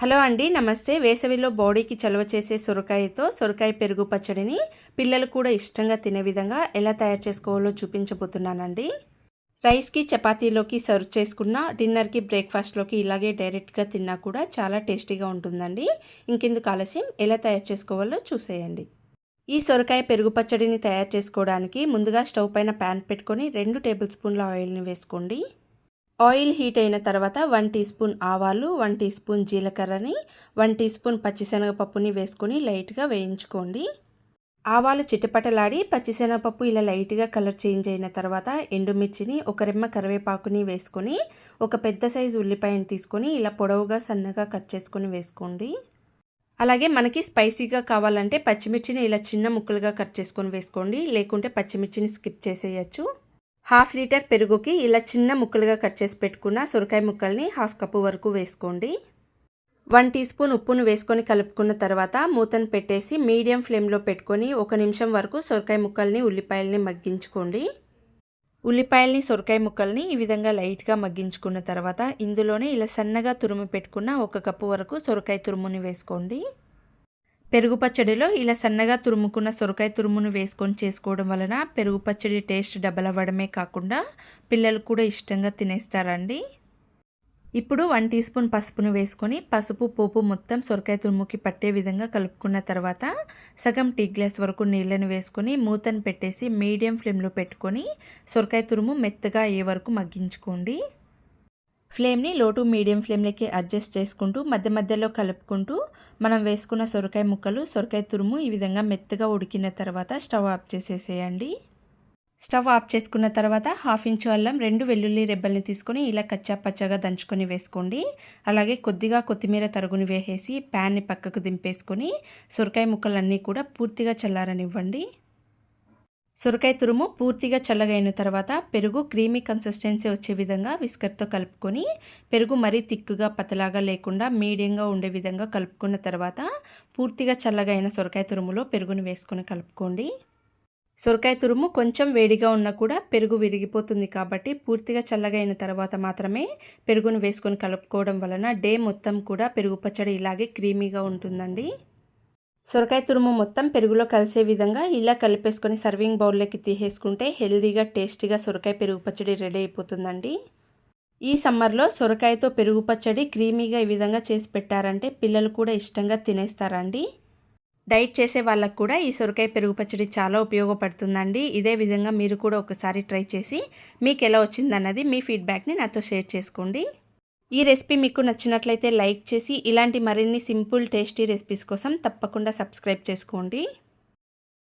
Hello అండి, నమస్తే. వేసవిలో బాడీకి చలవ చేసే సొరకాయ పెరుగు పచ్చడిని పిల్లలు కూడా ఇష్టంగా తినే విధంగా ఎలా తయారు చేసుకోవాలో చూపించబోతున్నానండి. రైస్కి, చపాతీలోకి సర్వ్ చేసుకున్న, డిన్నర్కి, బ్రేక్ఫాస్ట్లోకి ఇలాగే డైరెక్ట్గా తిన్నా కూడా చాలా టేస్టీగా ఉంటుందండి. ఇంకెందుకు ఆలస్యం, ఎలా తయారు చేసుకోవాలో చూసేయండి. ఈ సొరకాయ పెరుగు పచ్చడిని తయారు చేసుకోవడానికి ముందుగా స్టవ్ పైన ప్యాన్ పెట్టుకొని 2 టేబుల్ స్పూన్ల ఆయిల్ని వేసుకోండి. ఆయిల్ హీట్ అయిన తర్వాత 1 టీ స్పూన్ ఆవాలు, 1 టీ స్పూన్ జీలకర్రని, 1 టీ స్పూన్ పచ్చిశనగపప్పుని వేసుకొని లైట్గా వేయించుకోండి. ఆవాలు చిటపటలాడి పచ్చిశనగపప్పు ఇలా లైట్గా కలర్ చేంజ్ అయిన తర్వాత ఎండుమిర్చిని, ఒక రెమ్మ కరివేపాకుని వేసుకొని, ఒక పెద్ద సైజు ఉల్లిపాయని తీసుకొని ఇలా పొడవుగా సన్నగా కట్ చేసుకొని వేసుకోండి. అలాగే మనకి స్పైసీగా కావాలంటే పచ్చిమిర్చిని ఇలా చిన్న ముక్కలుగా కట్ చేసుకొని వేసుకోండి, లేకుంటే పచ్చిమిర్చిని స్కిప్ చేసేయచ్చు. 1/2 లీటర్ పెరుగుకి ఇలా చిన్న ముక్కలుగా కట్ చేసి పెట్టుకున్న సొరకాయ ముక్కల్ని 1/2 కప్పు వరకు వేసుకోండి. 1 టీ స్పూన్ ఉప్పును వేసుకొని కలుపుకున్న తర్వాత మూతను పెట్టేసి మీడియం ఫ్లేమ్లో పెట్టుకొని 1 నిమిషం వరకు సొరకాయ ముక్కల్ని, ఉల్లిపాయల్ని మగ్గించుకోండి. ఉల్లిపాయల్ని, సొరకాయ ముక్కల్ని ఈ విధంగా లైట్గా మగ్గించుకున్న తర్వాత ఇందులోనే ఇలా సన్నగా తురుము పెట్టుకున్న 1 కప్పు వరకు సొరకాయ తురుముని వేసుకోండి. పెరుగు పచ్చడిలో ఇలా సన్నగా తురుముకున్న సొరకాయ తురుమును వేసుకొని చేసుకోవడం వలన పెరుగు పచ్చడి టేస్ట్ డబల్ అవ్వడమే కాకుండా పిల్లలు కూడా ఇష్టంగా తినేస్తారండి. ఇప్పుడు 1 టీ స్పూన్ పసుపును వేసుకొని పసుపు, పోపు మొత్తం సొరకాయ తురుముకి పట్టే విధంగా కలుపుకున్న తర్వాత సగం టీ గ్లాస్ వరకు నీళ్ళని వేసుకొని మూతను పెట్టేసి మీడియం ఫ్లేమ్లో పెట్టుకొని సొరకాయ తురుము మెత్తగా అయ్యే వరకు మగ్గించుకోండి. ఫ్లేమ్ని లో టు మీడియం ఫ్లేమ్లోకి అడ్జస్ట్ చేసుకుంటూ మధ్య మధ్యలో కలుపుకుంటూ మనం వేసుకున్న సొరకాయ ముక్కలు, సొరకాయ తురుము ఈ విధంగా మెత్తగా ఉడికిన తర్వాత స్టవ్ ఆఫ్ చేసేసేయండి. స్టవ్ ఆఫ్ చేసుకున్న తర్వాత 1/2 ఇంచు అల్లం, 2 వెల్లుల్లి రెబ్బల్ని తీసుకొని ఇలా కచ్చా పచ్చగా దంచుకొని వేసుకోండి. అలాగే కొద్దిగా కొత్తిమీర తరుగుని వేసేసి ప్యాన్ని పక్కకు దింపేసుకొని సొరకాయ ముక్కలన్నీ కూడా పూర్తిగా చల్లారనివ్వండి. సొరకాయ తురుము పూర్తిగా చల్లగైన తర్వాత పెరుగు క్రీమీ కన్సిస్టెన్సీ వచ్చే విధంగా విస్కర్తో కలుపుకొని, పెరుగు మరీ తిక్కుగా పతలాగా లేకుండా మీడియంగా ఉండే విధంగా కలుపుకున్న తర్వాత పూర్తిగా చల్లగైన సొరకాయ తురుములో పెరుగుని వేసుకొని కలుపుకోండి. సొరకాయ తురుము కొంచెం వేడిగా ఉన్నా కూడా పెరుగు విరిగిపోతుంది కాబట్టి పూర్తిగా చల్లగైన తర్వాత మాత్రమే పెరుగును వేసుకొని కలుపుకోవడం వలన డే మొత్తం కూడా పెరుగు పచ్చడి ఇలాగే క్రీమీగా ఉంటుందండి. సొరకాయ తురుము మొత్తం పెరుగులో కలిసే విధంగా ఇలా కలిపేసుకొని సర్వింగ్ బౌల్లోకి తీసేసుకుంటే హెల్దీగా, టేస్టీగా సొరకాయ పెరుగు పచ్చడి రెడీ అయిపోతుందండి. ఈ సమ్మర్లో సొరకాయతో పెరుగు పచ్చడి క్రీమీగా ఈ విధంగా చేసి పెట్టారంటే పిల్లలు కూడా ఇష్టంగా తినేస్తారండి. డైట్ చేసే వాళ్ళకు కూడా ఈ సొరకాయ పెరుగు పచ్చడి చాలా ఉపయోగపడుతుందండి. ఇదే విధంగా మీరు కూడా ఒకసారి ట్రై చేసి మీకు ఎలా వచ్చిందన్నది మీ ఫీడ్బ్యాక్ని నాతో షేర్ చేసుకోండి. ఈ రెసిపీ మీకు నచ్చినట్లయితే లైక్ చేసి ఇలాంటి మరిన్ని సింపుల్ టేస్టీ రెసిపీస్ కోసం తప్పకుండా సబ్స్క్రైబ్ చేసుకోండి.